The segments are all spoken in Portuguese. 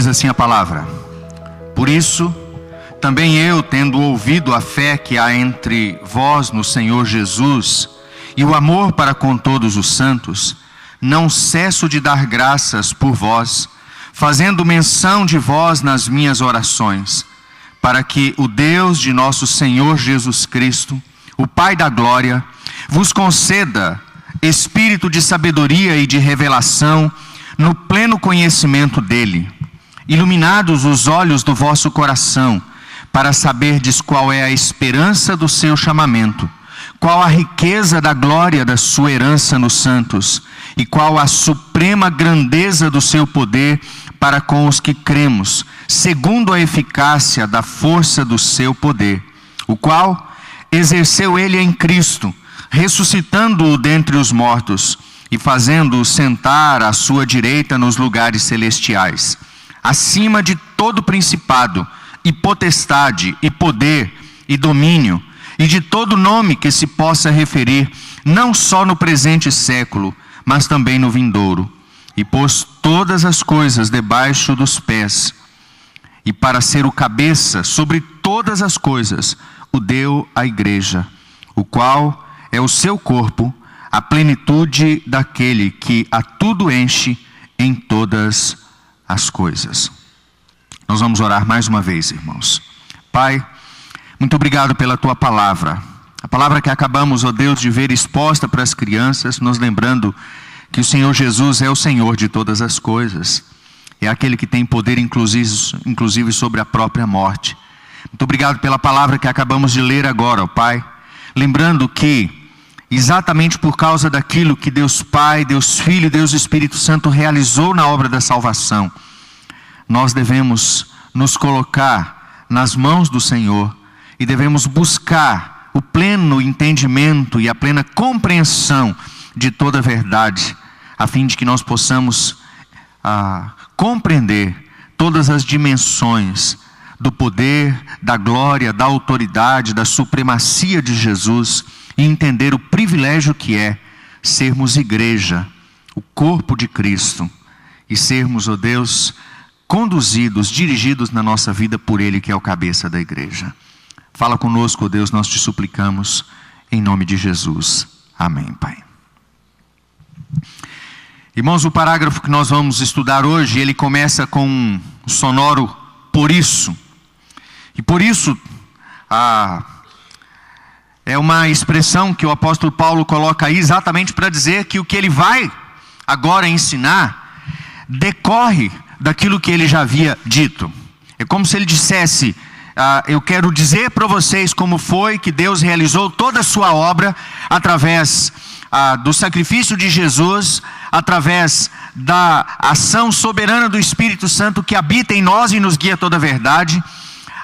Diz assim a palavra: por isso, também eu, tendo ouvido a fé que há entre vós no Senhor Jesus e o amor para com todos os santos, não cesso de dar graças por vós, fazendo menção de vós nas minhas orações, para que o Deus de nosso Senhor Jesus Cristo, o Pai da glória, vos conceda espírito de sabedoria e de revelação no pleno conhecimento dele, iluminados os olhos do vosso coração, para saberdes qual é a esperança do seu chamamento, qual a riqueza da glória da sua herança nos santos, e qual a suprema grandeza do seu poder para com os que cremos, segundo a eficácia da força do seu poder, o qual exerceu ele em Cristo, ressuscitando-o dentre os mortos, e fazendo-o sentar à sua direita nos lugares celestiais, acima de todo principado, e potestade, e poder, e domínio, e de todo nome que se possa referir, não só no presente século, mas também no vindouro. E pôs todas as coisas debaixo dos pés, e para ser o cabeça sobre todas as coisas, o deu à igreja, o qual é o seu corpo, a plenitude daquele que a tudo enche em todas as coisas. Nós vamos orar mais uma vez, irmãos. Pai, muito obrigado pela tua palavra. A palavra que acabamos, ó Deus, de ver exposta para as crianças, nos lembrando que o Senhor Jesus é o Senhor de todas as coisas. É aquele que tem poder, inclusive sobre a própria morte. Muito obrigado pela palavra que acabamos de ler agora, ó Pai. Lembrando que, exatamente por causa daquilo que Deus Pai, Deus Filho e Deus Espírito Santo realizou na obra da salvação, nós devemos nos colocar nas mãos do Senhor e devemos buscar o pleno entendimento e a plena compreensão de toda a verdade, a fim de que nós possamos compreender todas as dimensões do poder, da glória, da autoridade, da supremacia de Jesus, e entender o privilégio que é sermos igreja, o corpo de Cristo, e sermos, ó Deus, conduzidos, dirigidos na nossa vida por Ele que é o cabeça da igreja. Fala conosco, ó Deus, nós te suplicamos, em nome de Jesus. Amém, Pai. Irmãos, o parágrafo que nós vamos estudar hoje, ele começa com um sonoro por isso. E por isso, é uma expressão que o apóstolo Paulo coloca aí exatamente para dizer que o que ele vai agora ensinar decorre daquilo que ele já havia dito. É como se ele dissesse: eu quero dizer para vocês como foi que Deus realizou toda a sua obra através do sacrifício de Jesus, através da ação soberana do Espírito Santo que habita em nós e nos guia toda a verdade,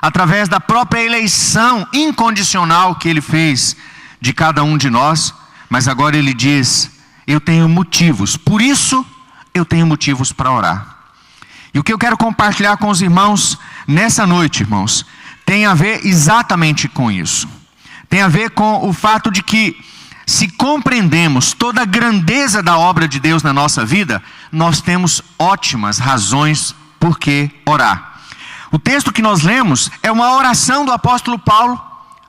através da própria eleição incondicional que Ele fez de cada um de nós. Mas agora Ele diz: eu tenho motivos, por isso eu tenho motivos para orar. E o que eu quero compartilhar com os irmãos nessa noite, irmãos, tem a ver exatamente com isso. Tem a ver com o fato de que, se compreendemos toda a grandeza da obra de Deus na nossa vida, nós temos ótimas razões por que orar. O texto que nós lemos é uma oração do apóstolo Paulo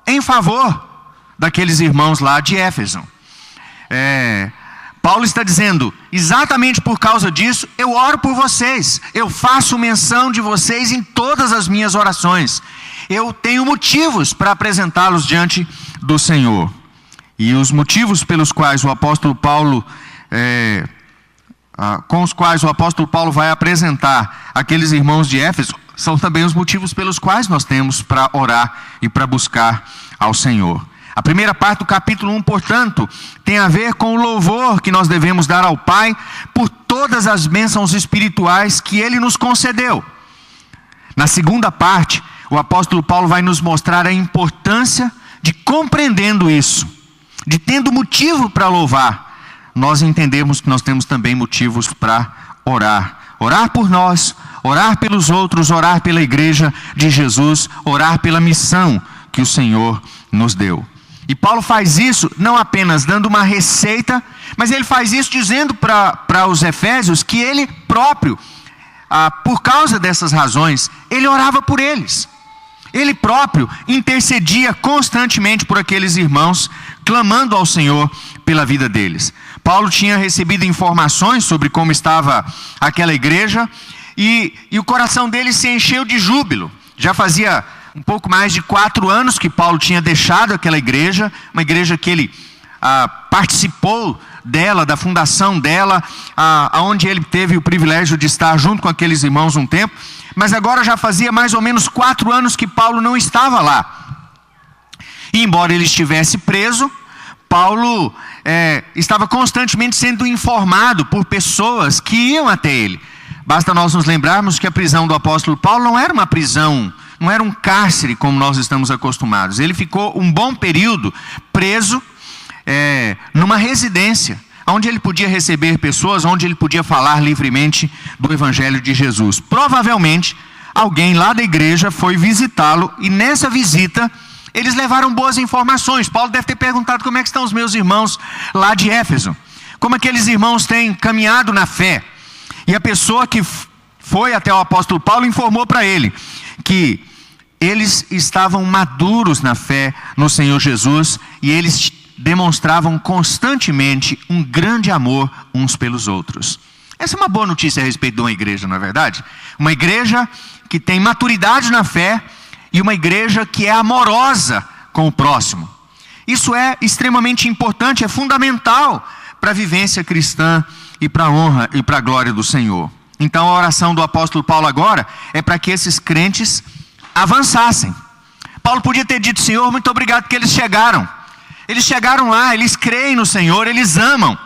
em favor daqueles irmãos lá de Éfeso. Paulo está dizendo: exatamente por causa disso, eu oro por vocês, eu faço menção de vocês em todas as minhas orações. Eu tenho motivos para apresentá-los diante do Senhor. E os motivos pelos quais o apóstolo Paulo, com os quais o apóstolo Paulo vai apresentar aqueles irmãos de Éfeso, são também os motivos pelos quais nós temos para orar e para buscar ao Senhor. A primeira parte do capítulo 1, portanto, tem a ver com o louvor que nós devemos dar ao Pai por todas as bênçãos espirituais que Ele nos concedeu. Na segunda parte, o apóstolo Paulo vai nos mostrar a importância de, compreendendo isso, de tendo motivo para louvar, nós entendemos que nós temos também motivos para orar. Orar por nós, orar pelos outros, orar pela igreja de Jesus, orar pela missão que o Senhor nos deu. E Paulo faz isso não apenas dando uma receita, mas ele faz isso dizendo para os efésios que ele próprio por causa dessas razões, ele orava por eles. Ele próprio intercedia constantemente por aqueles irmãos, clamando ao Senhor pela vida deles. Paulo tinha recebido informações sobre como estava aquela igreja, e o coração dele se encheu de júbilo. Já fazia um pouco mais de 4 anos que Paulo tinha deixado aquela igreja, uma igreja que ele participou dela, da fundação dela, onde ele teve o privilégio de estar junto com aqueles irmãos um tempo, mas agora já fazia mais ou menos 4 anos que Paulo não estava lá. E embora ele estivesse preso, Paulo estava constantemente sendo informado por pessoas que iam até ele. Basta nós nos lembrarmos que a prisão do apóstolo Paulo não era uma prisão, não era um cárcere como nós estamos acostumados. Ele ficou um bom período preso numa residência, onde ele podia receber pessoas, onde ele podia falar livremente do Evangelho de Jesus. Provavelmente, alguém lá da igreja foi visitá-lo, e nessa visita, eles levaram boas informações. Paulo deve ter perguntado: como é que estão os meus irmãos lá de Éfeso? Como aqueles irmãos têm caminhado na fé? E a pessoa que foi até o apóstolo Paulo informou para ele que eles estavam maduros na fé no Senhor Jesus, e eles demonstravam constantemente um grande amor uns pelos outros. Essa é uma boa notícia a respeito de uma igreja, não é verdade? Uma igreja que tem maturidade na fé, e uma igreja que é amorosa com o próximo. Isso é extremamente importante, é fundamental para a vivência cristã e para a honra e para a glória do Senhor. Então a oração do apóstolo Paulo agora é para que esses crentes avançassem. Paulo podia ter dito: Senhor, muito obrigado porque eles chegaram. Eles chegaram lá, eles creem no Senhor, eles amam.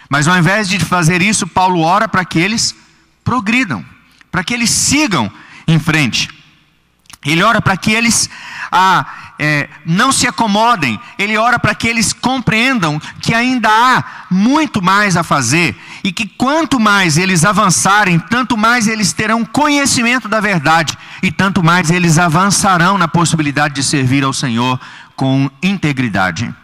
Mas ao invés de fazer isso, Paulo ora para que eles progridam, para que eles sigam em frente. Ele ora para que eles não se acomodem. Ele ora para que eles compreendam que ainda há muito mais a fazer, e que quanto mais eles avançarem, tanto mais eles terão conhecimento da verdade, e tanto mais eles avançarão na possibilidade de servir ao Senhor com integridade.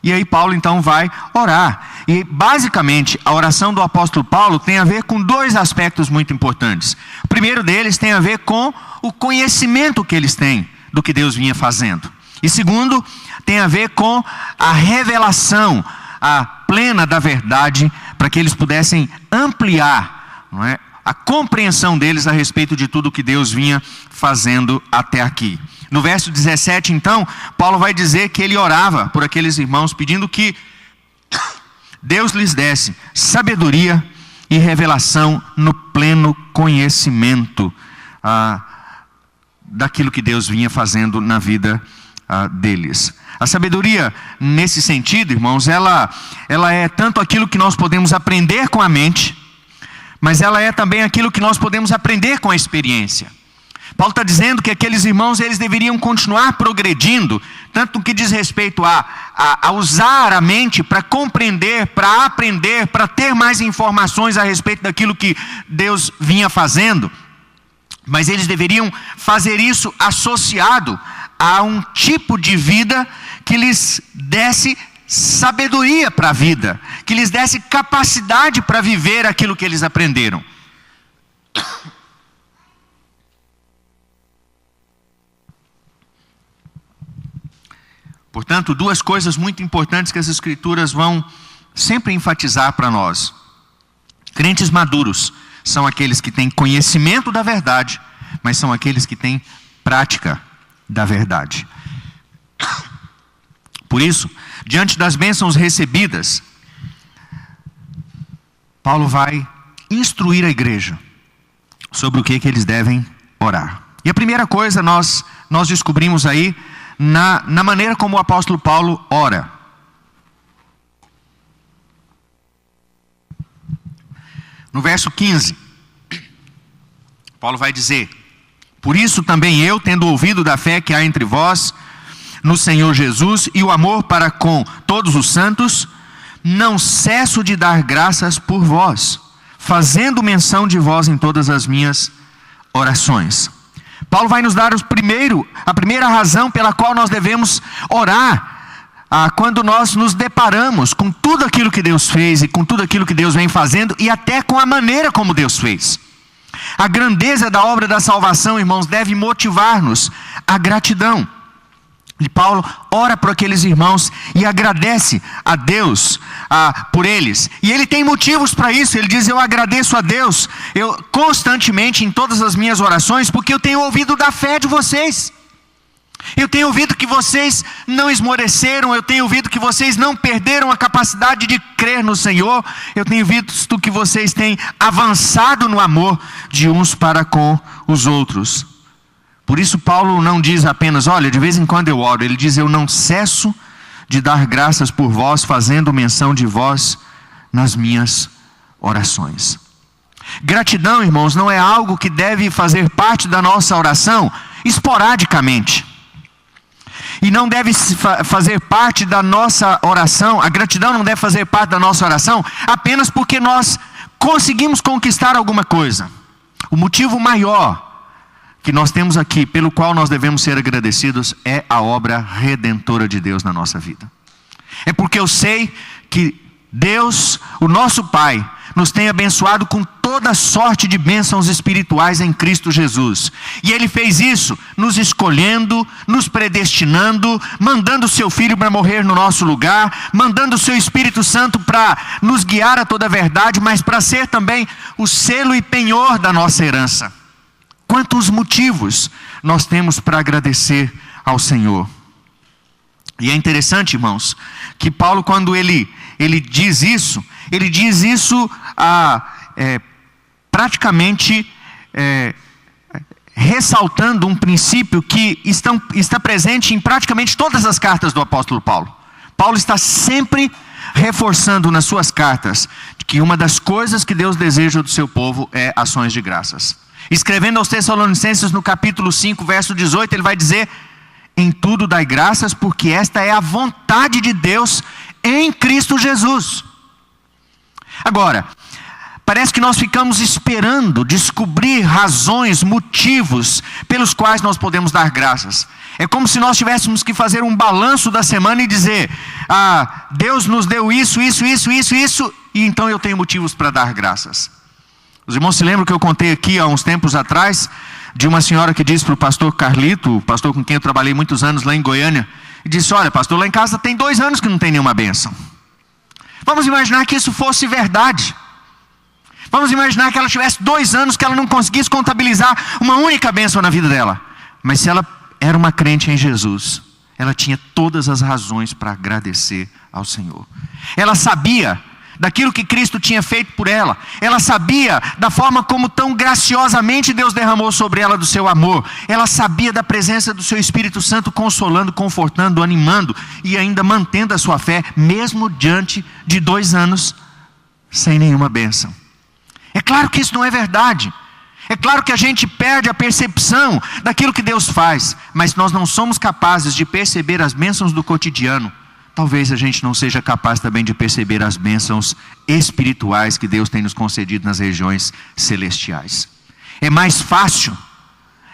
E aí Paulo então vai orar. E basicamente a oração do apóstolo Paulo tem a ver com 2 aspectos muito importantes. O primeiro deles tem a ver com o conhecimento que eles têm do que Deus vinha fazendo. E segundo, tem a ver com a revelação, a plena da verdade, para que eles pudessem ampliar, não é, a compreensão deles a respeito de tudo que Deus vinha fazendo até aqui. No verso 17, então, Paulo vai dizer que ele orava por aqueles irmãos, pedindo que Deus lhes desse sabedoria e revelação no pleno conhecimento daquilo que Deus vinha fazendo na vida deles. A sabedoria, nesse sentido, irmãos, ela é tanto aquilo que nós podemos aprender com a mente, mas ela é também aquilo que nós podemos aprender com a experiência. Paulo está dizendo que aqueles irmãos, eles deveriam continuar progredindo, tanto no que diz respeito a usar a mente para compreender, para aprender, para ter mais informações a respeito daquilo que Deus vinha fazendo. Mas eles deveriam fazer isso associado a um tipo de vida que lhes desse sabedoria para a vida, que lhes desse capacidade para viver aquilo que eles aprenderam. Portanto, 2 coisas muito importantes que as Escrituras vão sempre enfatizar para nós. Crentes maduros são aqueles que têm conhecimento da verdade, mas são aqueles que têm prática da verdade. Por isso, diante das bênçãos recebidas, Paulo vai instruir a igreja sobre o que eles devem orar. E a primeira coisa nós descobrimos aí na maneira como o apóstolo Paulo ora. No verso 15, Paulo vai dizer: por isso também eu, tendo ouvido da fé que há entre vós no Senhor Jesus e o amor para com todos os santos, não cesso de dar graças por vós, fazendo menção de vós em todas as minhas orações. Paulo vai nos dar a primeira razão pela qual nós devemos orar, quando nós nos deparamos com tudo aquilo que Deus fez e com tudo aquilo que Deus vem fazendo, e até com a maneira como Deus fez. A grandeza da obra da salvação, irmãos, deve motivar-nos à gratidão. E Paulo ora por aqueles irmãos e agradece a Deus por eles. E ele tem motivos para isso. Ele diz: eu agradeço a Deus constantemente em todas as minhas orações, porque eu tenho ouvido da fé de vocês. Eu tenho ouvido que vocês não esmoreceram. Eu tenho ouvido que vocês não perderam a capacidade de crer no Senhor. Eu tenho visto que vocês têm avançado no amor de uns para com os outros. Por isso Paulo não diz apenas: olha, de vez em quando eu oro. Ele diz: eu não cesso de dar graças por vós, fazendo menção de vós nas minhas orações. Gratidão, irmãos, não é algo que deve fazer parte da nossa oração esporadicamente. E não deve fazer parte da nossa oração, a gratidão não deve fazer parte da nossa oração apenas porque nós conseguimos conquistar alguma coisa. O motivo maior que nós temos aqui, pelo qual nós devemos ser agradecidos, é a obra redentora de Deus na nossa vida. É porque eu sei que Deus, o nosso Pai, nos tem abençoado com toda sorte de bênçãos espirituais em Cristo Jesus. E Ele fez isso nos escolhendo, nos predestinando, mandando o Seu Filho para morrer no nosso lugar, mandando o Seu Espírito Santo para nos guiar a toda a verdade, mas para ser também o selo e penhor da nossa herança. Quantos motivos nós temos para agradecer ao Senhor. E é interessante, irmãos, que Paulo, quando ele diz isso, praticamente ressaltando um princípio que está presente em praticamente todas as cartas do apóstolo Paulo. Paulo está sempre reforçando nas suas cartas que uma das coisas que Deus deseja do seu povo é ações de graças. Escrevendo aos Tessalonicenses no capítulo 5, verso 18, ele vai dizer: em tudo dai graças, porque esta é a vontade de Deus em Cristo Jesus. Agora, parece que nós ficamos esperando descobrir razões, motivos pelos quais nós podemos dar graças. É como se nós tivéssemos que fazer um balanço da semana e dizer: Deus nos deu isso, e então eu tenho motivos para dar graças. Os irmãos se lembram que eu contei aqui há uns tempos atrás de uma senhora que disse para o pastor Carlito, o pastor com quem eu trabalhei muitos anos lá em Goiânia, e disse: olha, pastor, lá em casa tem 2 anos que não tem nenhuma bênção. Vamos imaginar que isso fosse verdade. Vamos imaginar que ela tivesse 2 anos que ela não conseguisse contabilizar uma única bênção na vida dela. Mas se ela era uma crente em Jesus, ela tinha todas as razões para agradecer ao Senhor. Ela sabia daquilo que Cristo tinha feito por ela. Ela sabia da forma como tão graciosamente Deus derramou sobre ela do seu amor. Ela sabia da presença do seu Espírito Santo consolando, confortando, animando e ainda mantendo a sua fé, mesmo diante de 2 anos sem nenhuma bênção. É claro que isso não é verdade. É claro que a gente perde a percepção daquilo que Deus faz, mas nós não somos capazes de perceber as bênçãos do cotidiano. Talvez a gente não seja capaz também de perceber as bênçãos espirituais que Deus tem nos concedido nas regiões celestiais. É mais fácil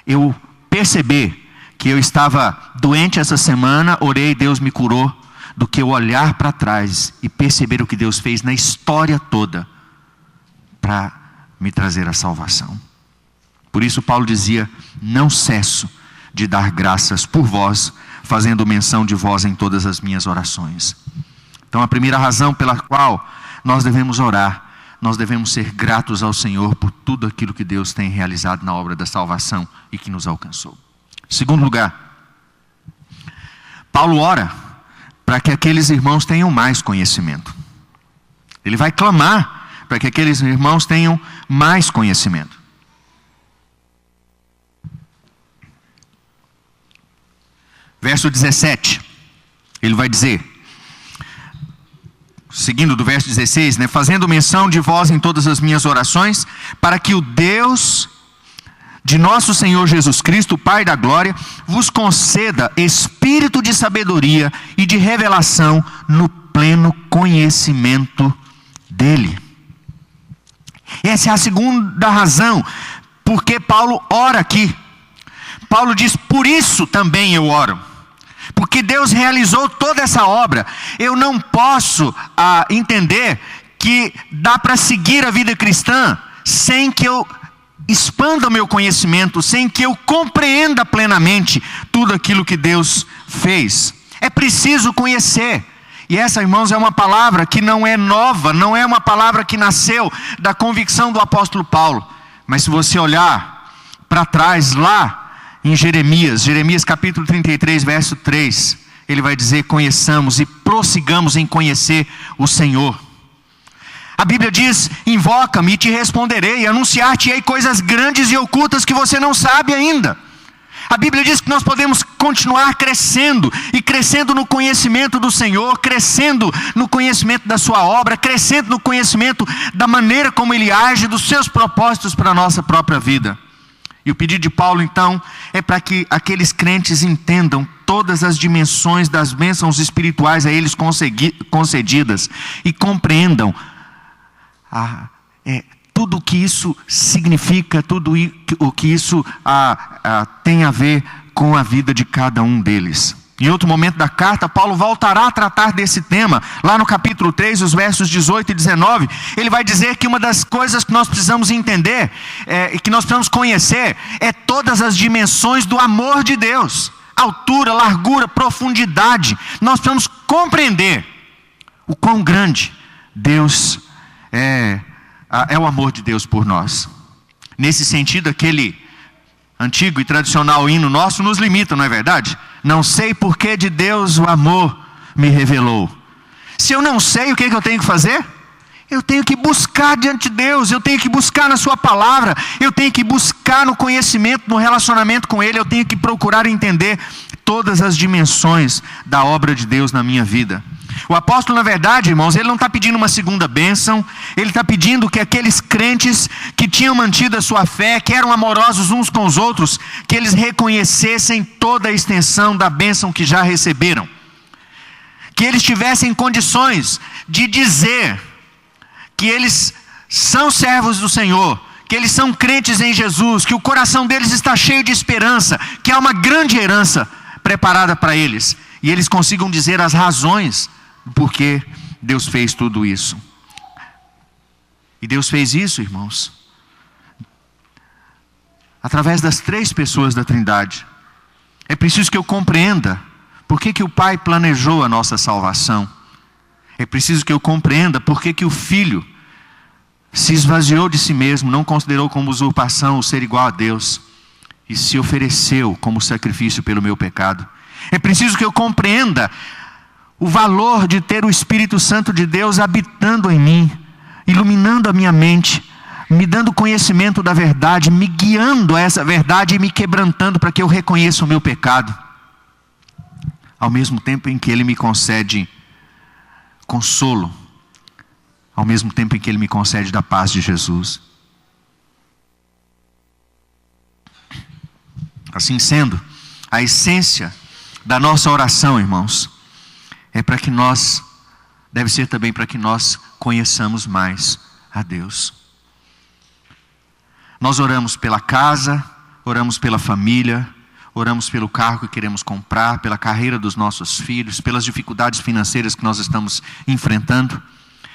eu perceber que eu estava doente essa semana, orei e Deus me curou, do que eu olhar para trás e perceber o que Deus fez na história toda para me trazer a salvação. Por isso Paulo dizia: não cesso de dar graças por vós, fazendo menção de vós em todas as minhas orações. Então a primeira razão pela qual nós devemos orar, nós devemos ser gratos ao Senhor por tudo aquilo que Deus tem realizado na obra da salvação e que nos alcançou. Segundo lugar, Paulo ora para que aqueles irmãos tenham mais conhecimento. Ele vai clamar para que aqueles irmãos tenham mais conhecimento. Verso 17, ele vai dizer, seguindo do verso 16, fazendo menção de vós em todas as minhas orações, para que o Deus de nosso Senhor Jesus Cristo, o Pai da glória, vos conceda espírito de sabedoria e de revelação no pleno conhecimento dele. Essa é a segunda razão porque Paulo ora aqui. Paulo diz: por isso também eu oro, porque Deus realizou toda essa obra. Eu não posso entender que dá para seguir a vida cristã sem que eu expanda o meu conhecimento, sem que eu compreenda plenamente tudo aquilo que Deus fez. É preciso conhecer. E essa, irmãos, é uma palavra que não é nova, não é uma palavra que nasceu da convicção do apóstolo Paulo. Mas se você olhar para trás, lá em Jeremias capítulo 33, verso 3, ele vai dizer: conheçamos e prossigamos em conhecer o Senhor. A Bíblia diz: invoca-me e te responderei, anunciar-te-ei coisas grandes e ocultas que você não sabe ainda. A Bíblia diz que nós podemos continuar crescendo, e crescendo no conhecimento do Senhor, crescendo no conhecimento da sua obra, crescendo no conhecimento da maneira como Ele age, dos seus propósitos para a nossa própria vida. E o pedido de Paulo, então, é para que aqueles crentes entendam todas as dimensões das bênçãos espirituais a eles concedidas, e compreendam tudo o que isso significa, tudo o que isso tem a ver com a vida de cada um deles. Em outro momento da carta, Paulo voltará a tratar desse tema. Lá no capítulo 3, os versos 18 e 19, ele vai dizer que uma das coisas que nós precisamos entender, e que nós precisamos conhecer, é todas as dimensões do amor de Deus. Altura, largura, profundidade. Nós precisamos compreender o quão grande Deus é o amor de Deus por nós. Nesse sentido, aquele antigo e tradicional hino nosso nos limita, não é verdade? Não sei por que de Deus o amor me revelou. Se eu não sei, o que eu tenho que fazer? Eu tenho que buscar diante de Deus, eu tenho que buscar na sua palavra, eu tenho que buscar no conhecimento, no relacionamento com Ele, eu tenho que procurar entender todas as dimensões da obra de Deus na minha vida. O apóstolo, na verdade, irmãos, ele não está pedindo uma segunda bênção, ele está pedindo que aqueles crentes que tinham mantido a sua fé, que eram amorosos uns com os outros, que eles reconhecessem toda a extensão da bênção que já receberam. Que eles tivessem condições de dizer que eles são servos do Senhor, que eles são crentes em Jesus, que o coração deles está cheio de esperança, que há uma grande herança preparada para eles, e eles consigam dizer as razões do porquê Deus fez tudo isso. E Deus fez isso, irmãos, através das três pessoas da Trindade. É preciso que eu compreenda por que o Pai planejou a nossa salvação. É preciso que eu compreenda por que o Filho se esvaziou de si mesmo, não considerou como usurpação o ser igual a Deus, e se ofereceu como sacrifício pelo meu pecado. É preciso que eu compreenda o valor de ter o Espírito Santo de Deus habitando em mim, iluminando a minha mente, me dando conhecimento da verdade, me guiando a essa verdade e me quebrantando para que eu reconheça o meu pecado. Ao mesmo tempo em que Ele me concede consolo, ao mesmo tempo em que Ele me concede da paz de Jesus. Assim sendo, a essência da nossa oração, irmãos, deve ser também para que nós conheçamos mais a Deus. Nós oramos pela casa, oramos pela família, oramos pelo carro que queremos comprar, pela carreira dos nossos filhos, pelas dificuldades financeiras que nós estamos enfrentando.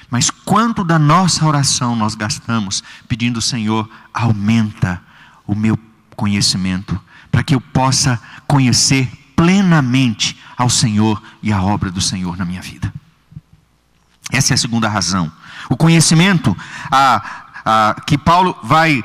Mas quanto da nossa oração nós gastamos pedindo: Senhor, aumenta o meu conhecimento, para que eu possa conhecer plenamente ao Senhor e a obra do Senhor na minha vida. Essa é a segunda razão. O conhecimento que Paulo vai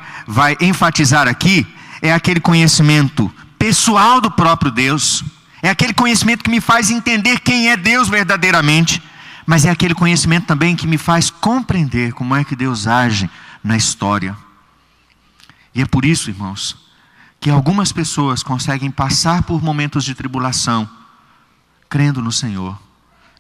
enfatizar aqui é aquele conhecimento pessoal do próprio Deus, é aquele conhecimento que me faz entender quem é Deus verdadeiramente, mas é aquele conhecimento também que me faz compreender como é que Deus age na história. E é por isso, irmãos, que algumas pessoas conseguem passar por momentos de tribulação crendo no Senhor,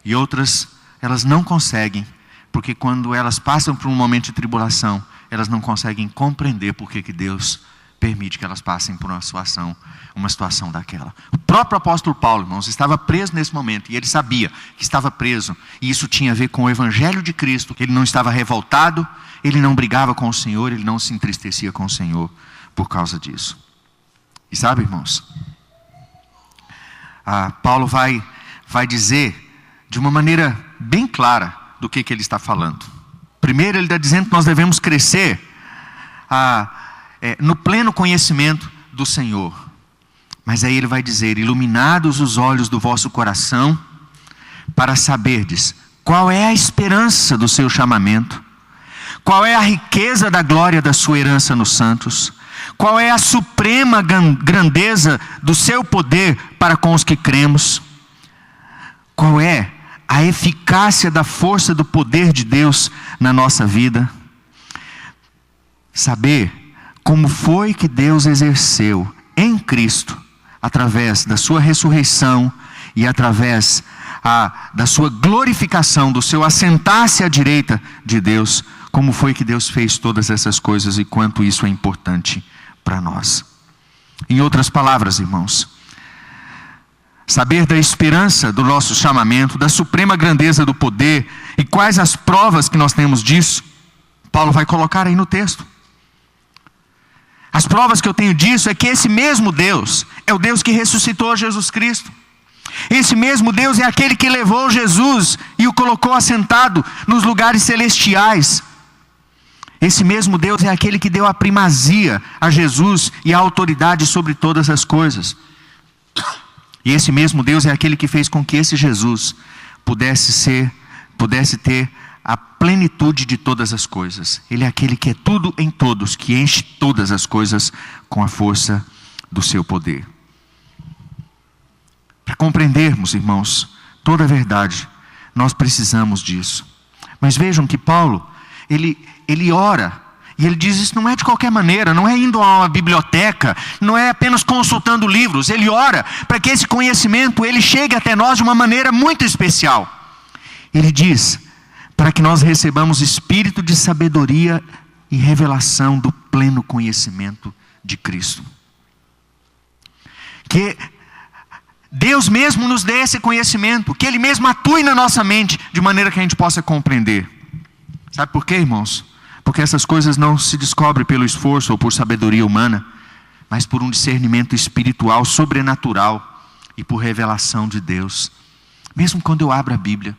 e outras elas não conseguem, porque quando elas passam por um momento de tribulação, elas não conseguem compreender por que Deus permite que elas passem por uma situação daquela. O próprio apóstolo Paulo, irmãos, estava preso nesse momento, e ele sabia que estava preso, e isso tinha a ver com o evangelho de Cristo. Ele não estava revoltado, ele não brigava com o Senhor, ele não se entristecia com o Senhor por causa disso. E sabe, irmãos, Paulo vai dizer de uma maneira bem clara do que ele está falando. Primeiro, ele está dizendo que nós devemos crescer no pleno conhecimento do Senhor. Mas aí ele vai dizer: iluminados os olhos do vosso coração, para saberdes qual é a esperança do seu chamamento, qual é a riqueza da glória da sua herança nos santos, qual é a suprema grandeza do seu poder para com os que cremos, qual é a eficácia da força do poder de Deus na nossa vida. Saber como foi que Deus exerceu em Cristo, através da sua ressurreição e através da sua glorificação, do seu assentar-se à direita de Deus, como foi que Deus fez todas essas coisas e quanto isso é importante para nós. Em outras palavras, irmãos, saber da esperança do nosso chamamento, da suprema grandeza do poder e quais as provas que nós temos disso, Paulo vai colocar aí no texto. As provas que eu tenho disso é que esse mesmo Deus é o Deus que ressuscitou Jesus Cristo. Esse mesmo Deus é aquele que levou Jesus e o colocou assentado nos lugares celestiais. Esse mesmo Deus é aquele que deu a primazia a Jesus e a autoridade sobre todas as coisas. E esse mesmo Deus é aquele que fez com que esse Jesus pudesse ter a plenitude de todas as coisas. Ele é aquele que é tudo em todos, que enche todas as coisas com a força do seu poder. Para compreendermos, irmãos, toda a verdade, nós precisamos disso. Mas vejam que Paulo, ele ora, e ele diz: isso não é de qualquer maneira, não é indo a uma biblioteca, não é apenas consultando livros. Ele ora para que esse conhecimento ele chegue até nós de uma maneira muito especial. Ele diz: para que nós recebamos espírito de sabedoria e revelação do pleno conhecimento de Cristo. Que Deus mesmo nos dê esse conhecimento, que Ele mesmo atue na nossa mente, de maneira que a gente possa compreender. Sabe por quê, irmãos? Porque essas coisas não se descobrem pelo esforço ou por sabedoria humana, mas por um discernimento espiritual, sobrenatural e por revelação de Deus. Mesmo quando eu abro a Bíblia,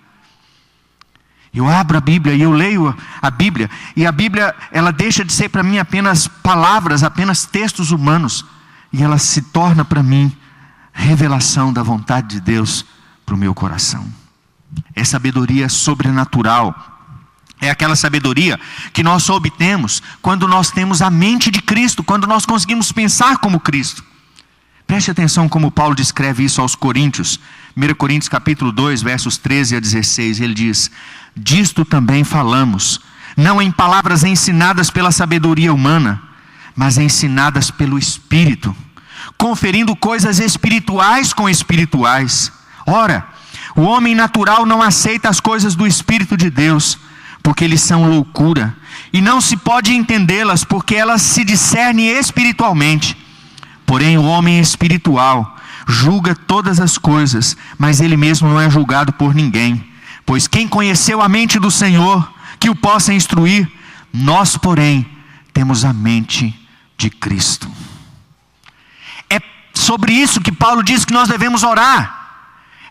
eu abro a Bíblia e eu leio a Bíblia, e a Bíblia, ela deixa de ser para mim apenas palavras, apenas textos humanos, e ela se torna para mim revelação da vontade de Deus para o meu coração. É sabedoria sobrenatural. É aquela sabedoria que nós só obtemos quando nós temos a mente de Cristo, quando nós conseguimos pensar como Cristo. Preste atenção como Paulo descreve isso aos Coríntios. 1 Coríntios capítulo 2, versos 13 a 16, ele diz: disto também falamos, não em palavras ensinadas pela sabedoria humana, mas ensinadas pelo Espírito, conferindo coisas espirituais com espirituais. Ora, o homem natural não aceita as coisas do Espírito de Deus, porque eles são loucura, e não se pode entendê-las, porque elas se discernem espiritualmente. Porém o homem espiritual julga todas as coisas, mas ele mesmo não é julgado por ninguém. Pois quem conheceu a mente do Senhor, que o possa instruir? Nós, porém, temos a mente de Cristo. É sobre isso que Paulo diz que nós devemos orar.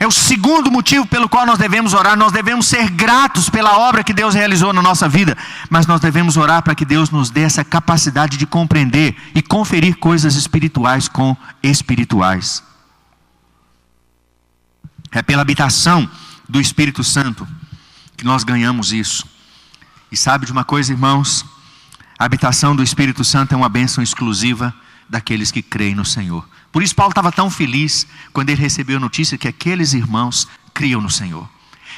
É o segundo motivo pelo qual nós devemos orar. Nós devemos ser gratos pela obra que Deus realizou na nossa vida, mas nós devemos orar para que Deus nos dê essa capacidade de compreender e conferir coisas espirituais com espirituais. É pela habitação do Espírito Santo que nós ganhamos isso. E sabe de uma coisa, irmãos? A habitação do Espírito Santo é uma bênção exclusiva daqueles que creem no Senhor. Por isso Paulo estava tão feliz quando ele recebeu a notícia que aqueles irmãos criam no Senhor,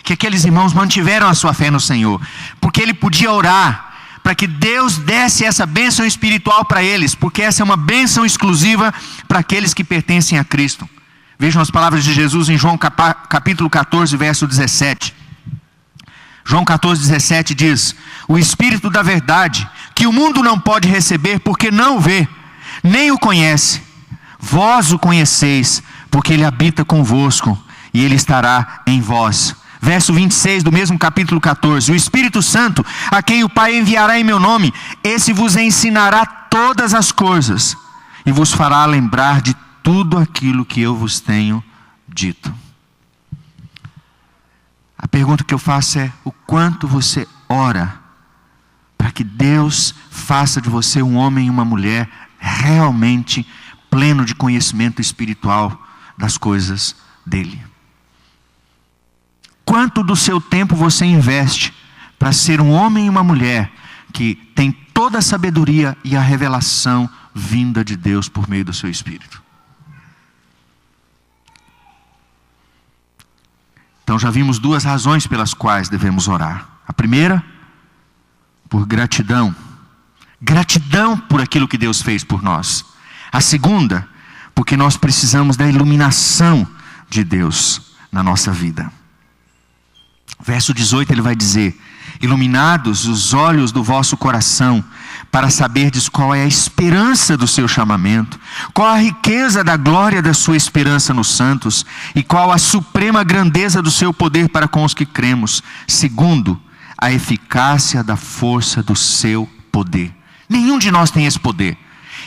que aqueles irmãos mantiveram a sua fé no Senhor, porque ele podia orar para que Deus desse essa bênção espiritual para eles, porque essa é uma bênção exclusiva para aqueles que pertencem a Cristo. Vejam as palavras de Jesus em João capítulo 14, verso 17. João 14, 17 diz: o Espírito da verdade, que o mundo não pode receber porque não o vê, nem o conhece. Vós o conheceis, porque ele habita convosco e ele estará em vós. Verso 26 do mesmo capítulo 14: o Espírito Santo, a quem o Pai enviará em meu nome, esse vos ensinará todas as coisas e vos fará lembrar de tudo aquilo que eu vos tenho dito. A pergunta que eu faço é: o quanto você ora para para que Deus faça de você um homem e uma mulher realmente pleno de conhecimento espiritual das coisas dele. Quanto do seu tempo você investe para ser um homem e uma mulher que tem toda a sabedoria e a revelação vinda de Deus por meio do seu Espírito? Então já vimos duas razões pelas quais devemos orar. A primeira, por gratidão. Gratidão por aquilo que Deus fez por nós. A segunda, porque nós precisamos da iluminação de Deus na nossa vida. Verso 18 ele vai dizer: iluminados os olhos do vosso coração, para saberdes qual é a esperança do seu chamamento, qual a riqueza da glória da sua esperança nos santos, e qual a suprema grandeza do seu poder para com os que cremos, segundo a eficácia da força do seu poder. Nenhum de nós tem esse poder.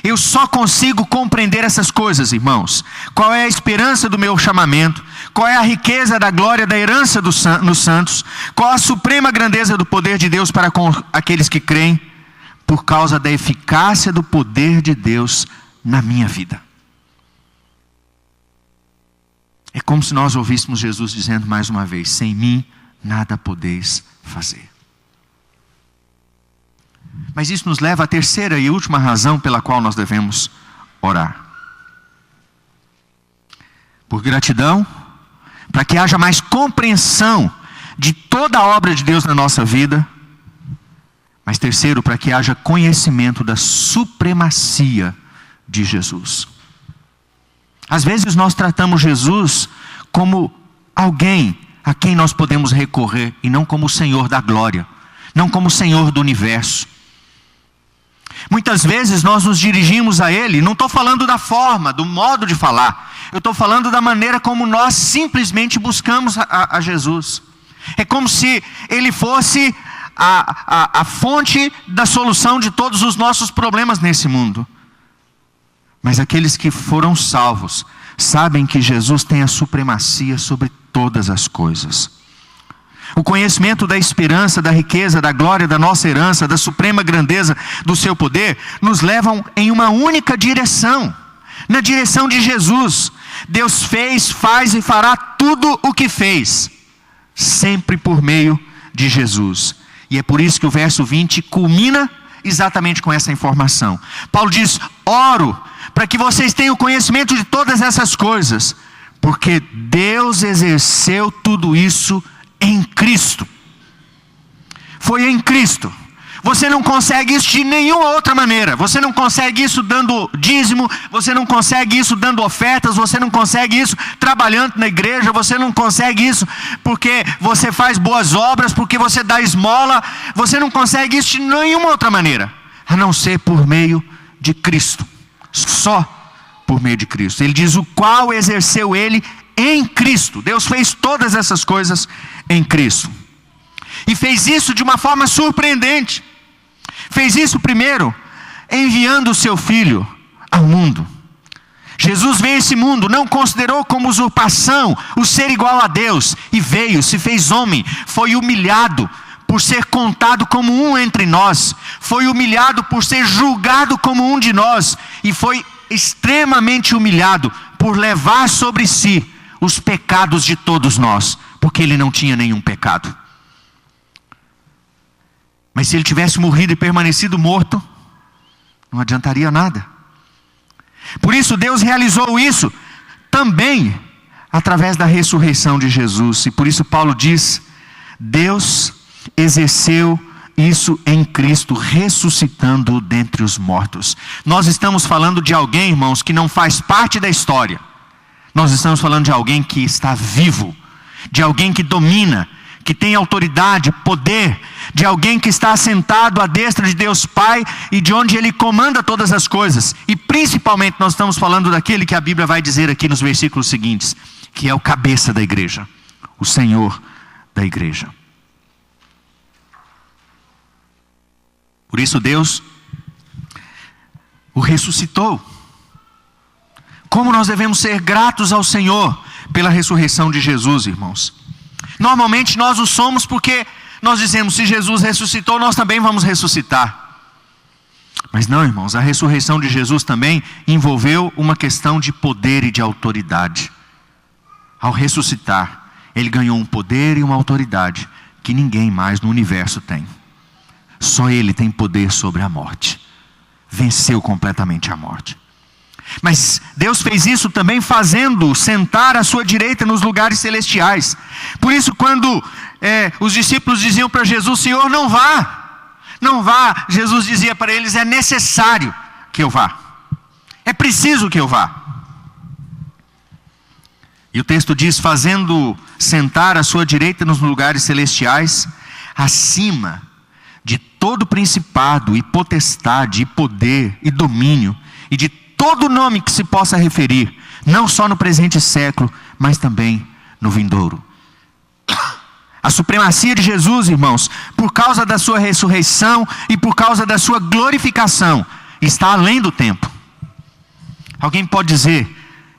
Eu só consigo compreender essas coisas, irmãos. Qual é a esperança do meu chamamento? Qual é a riqueza da glória da herança nos santos? Qual a suprema grandeza do poder de Deus para com aqueles que creem? Por causa da eficácia do poder de Deus na minha vida. É como se nós ouvíssemos Jesus dizendo mais uma vez: sem mim nada podeis fazer. Mas isso nos leva à terceira e última razão pela qual nós devemos orar. Por gratidão, para que haja mais compreensão de toda a obra de Deus na nossa vida. Mas terceiro, para que haja conhecimento da supremacia de Jesus. Às vezes nós tratamos Jesus como alguém a quem nós podemos recorrer, e não como o Senhor da glória, não como o Senhor do universo. Muitas vezes nós nos dirigimos a Ele, não estou falando da forma, do modo de falar, eu estou falando da maneira como nós simplesmente buscamos a Jesus. É como se Ele fosse a fonte da solução de todos os nossos problemas nesse mundo. Mas aqueles que foram salvos sabem que Jesus tem a supremacia sobre todas as coisas. O conhecimento da esperança, da riqueza, da glória, da nossa herança, da suprema grandeza do seu poder, nos levam em uma única direção, na direção de Jesus. Deus fez, faz e fará tudo o que fez, sempre por meio de Jesus. E é por isso que o verso 20 culmina exatamente com essa informação. Paulo diz: oro para que vocês tenham conhecimento de todas essas coisas, porque Deus exerceu tudo isso em Cristo. Foi em Cristo. Você não consegue isso de nenhuma outra maneira. Você não consegue isso dando dízimo, você não consegue isso dando ofertas, você não consegue isso trabalhando na igreja, você não consegue isso porque você faz boas obras, porque você dá esmola. Você não consegue isso de nenhuma outra maneira, a não ser por meio de Cristo. Só por meio de Cristo. Ele diz: o qual exerceu Ele em Cristo. Deus fez todas essas coisas em Cristo. E fez isso de uma forma surpreendente. Fez isso primeiro enviando o seu Filho ao mundo. Jesus veio a esse mundo, não considerou como usurpação o ser igual a Deus, e veio, se fez homem, foi humilhado por ser contado como um entre nós, foi humilhado por ser julgado como um de nós, e foi extremamente humilhado por levar sobre si os pecados de todos nós, porque ele não tinha nenhum pecado. Mas se ele tivesse morrido e permanecido morto, não adiantaria nada. Por isso Deus realizou isso também através da ressurreição de Jesus. E por isso Paulo diz: Deus exerceu isso em Cristo, ressuscitando-o dentre os mortos. Nós estamos falando de alguém, irmãos, que não faz parte da história. Nós estamos falando de alguém que está vivo, de alguém que domina, que tem autoridade, poder, de alguém que está assentado à destra de Deus Pai e de onde Ele comanda todas as coisas. E principalmente nós estamos falando daquele que a Bíblia vai dizer aqui nos versículos seguintes, que é o cabeça da igreja, o Senhor da igreja. Por isso Deus o ressuscitou. Como nós devemos ser gratos ao Senhor pela ressurreição de Jesus, irmãos? Normalmente nós o somos porque nós dizemos: se Jesus ressuscitou, nós também vamos ressuscitar. Mas não, irmãos, a ressurreição de Jesus também envolveu uma questão de poder e de autoridade. Ao ressuscitar, ele ganhou um poder e uma autoridade que ninguém mais no universo tem. Só ele tem poder sobre a morte. Venceu completamente a morte. Mas Deus fez isso também fazendo-o sentar à sua direita nos lugares celestiais. Por isso, quando os discípulos diziam para Jesus: Senhor, não vá. Não vá. Jesus dizia para eles: é necessário que eu vá. É preciso que eu vá. E o texto diz: fazendo sentar à sua direita nos lugares celestiais, acima de todo principado e potestade e poder e domínio e de todo nome que se possa referir, não só no presente século, mas também no vindouro. A supremacia de Jesus, irmãos, por causa da sua ressurreição e por causa da sua glorificação, está além do tempo. Alguém pode dizer: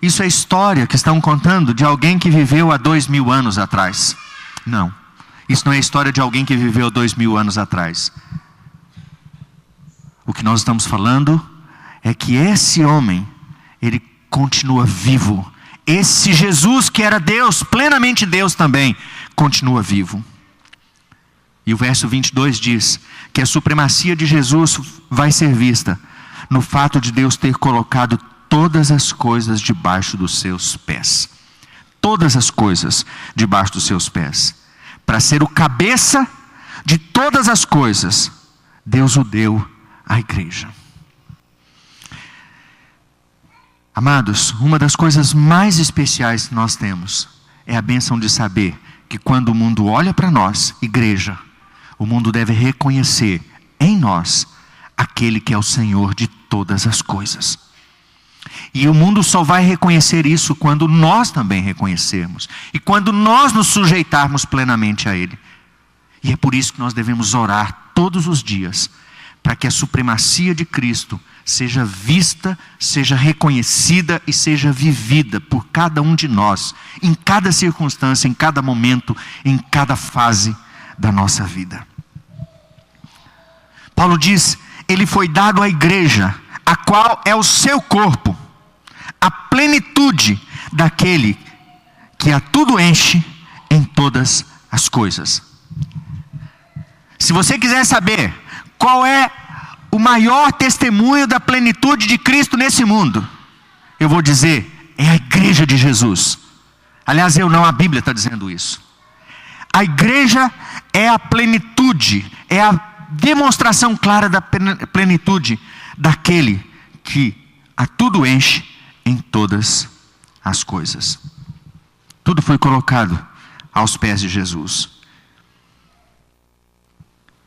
isso é história que estão contando de alguém que viveu há 2000 anos atrás. Não, isso não é história de alguém que viveu 2000 anos atrás. O que nós estamos falando é que esse homem, ele continua vivo. Esse Jesus que era Deus, plenamente Deus também, continua vivo. E o verso 22 diz que a supremacia de Jesus vai ser vista no fato de Deus ter colocado todas as coisas debaixo dos seus pés. Todas as coisas debaixo dos seus pés. Para ser o cabeça de todas as coisas, Deus o deu à igreja. Amados, uma das coisas mais especiais que nós temos é a bênção de saber que quando o mundo olha para nós, igreja, o mundo deve reconhecer em nós aquele que é o Senhor de todas as coisas. E o mundo só vai reconhecer isso quando nós também reconhecermos. E quando nós nos sujeitarmos plenamente a Ele. E é por isso que nós devemos orar todos os dias, para que a supremacia de Cristo seja vista, seja reconhecida e seja vivida por cada um de nós, em cada circunstância, em cada momento, em cada fase da nossa vida. Paulo diz: Ele foi dado à igreja, a qual é o seu corpo, a plenitude daquele que a tudo enche em todas as coisas. Se você quiser saber qual é o maior testemunho da plenitude de Cristo nesse mundo, eu vou dizer: é a igreja de Jesus. Aliás, a Bíblia está dizendo isso. A igreja é a plenitude, é a demonstração clara da plenitude daquele que a tudo enche em todas as coisas. Tudo foi colocado aos pés de Jesus.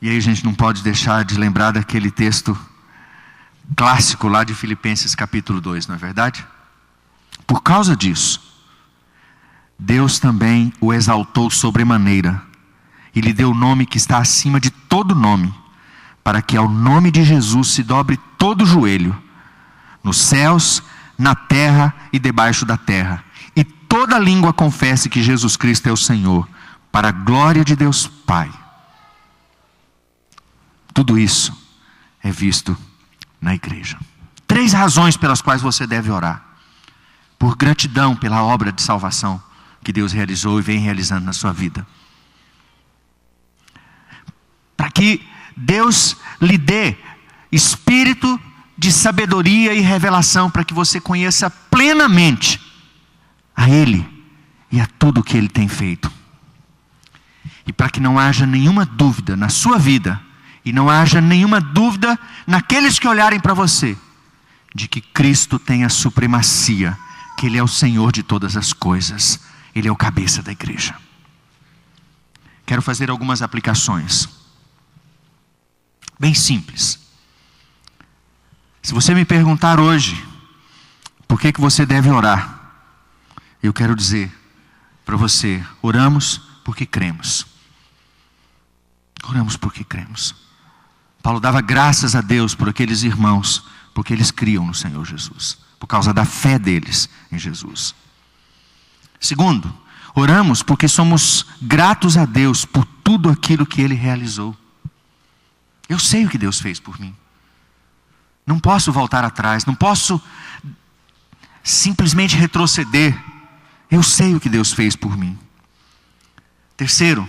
E aí a gente não pode deixar de lembrar daquele texto clássico lá de Filipenses capítulo 2, não é verdade? Por causa disso, Deus também o exaltou sobremaneira e lhe deu o nome que está acima de todo nome, para que ao nome de Jesus se dobre todo o joelho, nos céus, na terra e debaixo da terra, e toda língua confesse que Jesus Cristo é o Senhor, para a glória de Deus Pai. Tudo isso é visto na igreja. 3 razões pelas quais você deve orar: por gratidão pela obra de salvação que Deus realizou e vem realizando na sua vida, para que Deus lhe dê espírito de sabedoria e revelação, para que você conheça plenamente a Ele e a tudo o que Ele tem feito, e para que não haja nenhuma dúvida na sua vida, e não haja nenhuma dúvida naqueles que olharem para você, de que Cristo tem a supremacia, que Ele é o Senhor de todas as coisas, Ele é o cabeça da igreja. Quero fazer algumas aplicações, bem simples. Se você me perguntar hoje, por que você deve orar? Eu quero dizer para você: oramos porque cremos. Oramos porque cremos. Paulo dava graças a Deus por aqueles irmãos, porque eles criam no Senhor Jesus, por causa da fé deles em Jesus. Segundo, Oramos porque somos gratos a Deus por tudo aquilo que Ele realizou. Eu sei o que Deus fez por mim. Não posso voltar atrás, não posso simplesmente retroceder. Eu sei o que Deus fez por mim. Terceiro,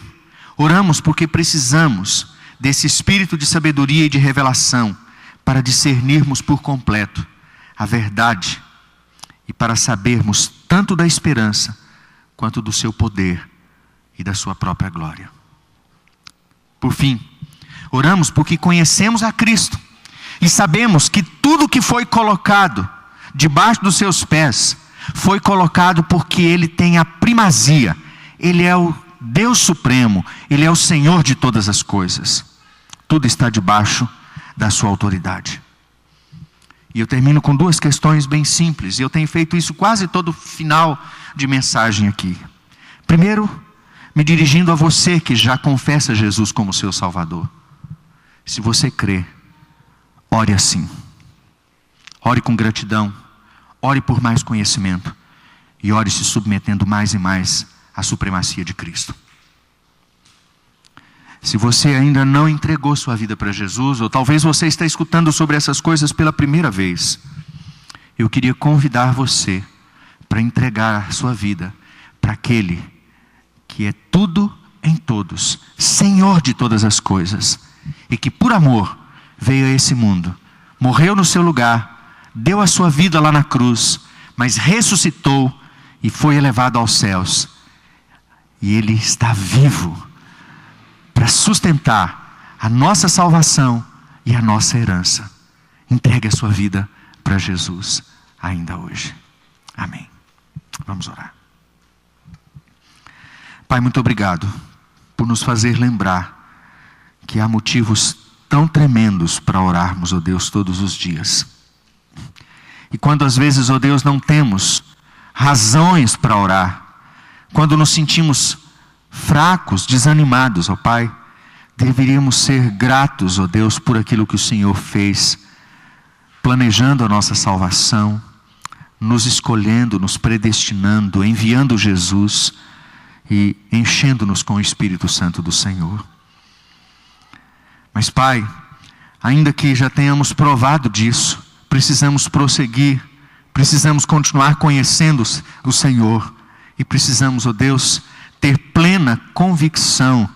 oramos porque precisamos desse espírito de sabedoria e de revelação para discernirmos por completo a verdade e para sabermos tanto da esperança quanto do seu poder e da sua própria glória. Por fim, oramos porque conhecemos a Cristo e sabemos que tudo que foi colocado debaixo dos seus pés foi colocado porque Ele tem a primazia. Ele é o Deus Supremo, Ele é o Senhor de todas as coisas. Tudo está debaixo da sua autoridade. E eu termino com duas questões bem simples, e eu tenho feito isso quase todo final de mensagem aqui. Primeiro, me dirigindo a você que já confessa Jesus como seu Salvador. Se você crê, ore assim. Ore com gratidão, ore por mais conhecimento e ore se submetendo mais e mais à supremacia de Cristo. Se você ainda não entregou sua vida para Jesus, ou talvez você está escutando sobre essas coisas pela primeira vez, eu queria convidar você para entregar a sua vida para aquele que é tudo em todos, Senhor de todas as coisas, e que por amor veio a esse mundo, morreu no seu lugar, deu a sua vida lá na cruz, mas ressuscitou e foi elevado aos céus. E Ele está vivo para sustentar a nossa salvação e a nossa herança. Entregue a sua vida para Jesus ainda hoje. Amém. Vamos orar. Pai, muito obrigado por nos fazer lembrar que há motivos tão tremendos para orarmos, ó Deus, todos os dias. E quando às vezes, ó Deus, não temos razões para orar, quando nos sentimos fracos, desanimados, ó Pai, deveríamos ser gratos, ó Deus, por aquilo que o Senhor fez, planejando a nossa salvação, nos escolhendo, nos predestinando, enviando Jesus e enchendo-nos com o Espírito Santo do Senhor. Mas Pai, ainda que já tenhamos provado disso, precisamos prosseguir, precisamos continuar conhecendo o Senhor e precisamos, ó Deus, ter plena convicção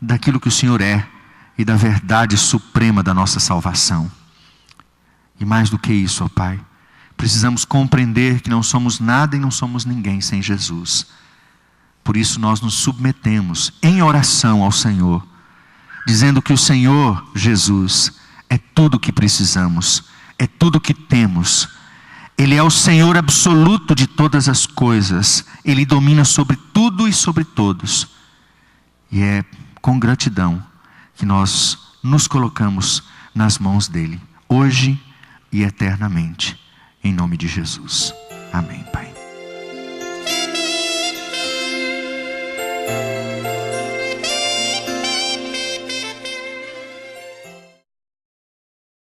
daquilo que o Senhor é e da verdade suprema da nossa salvação. E mais do que isso, ó Pai, precisamos compreender que não somos nada e não somos ninguém sem Jesus. Por isso nós nos submetemos em oração ao Senhor, dizendo que o Senhor Jesus é tudo o que precisamos, é tudo o que temos. Ele é o Senhor absoluto de todas as coisas. Ele domina sobre tudo e sobre todos. E é com gratidão que nós nos colocamos nas mãos dEle, hoje e eternamente. Em nome de Jesus. Amém, Pai.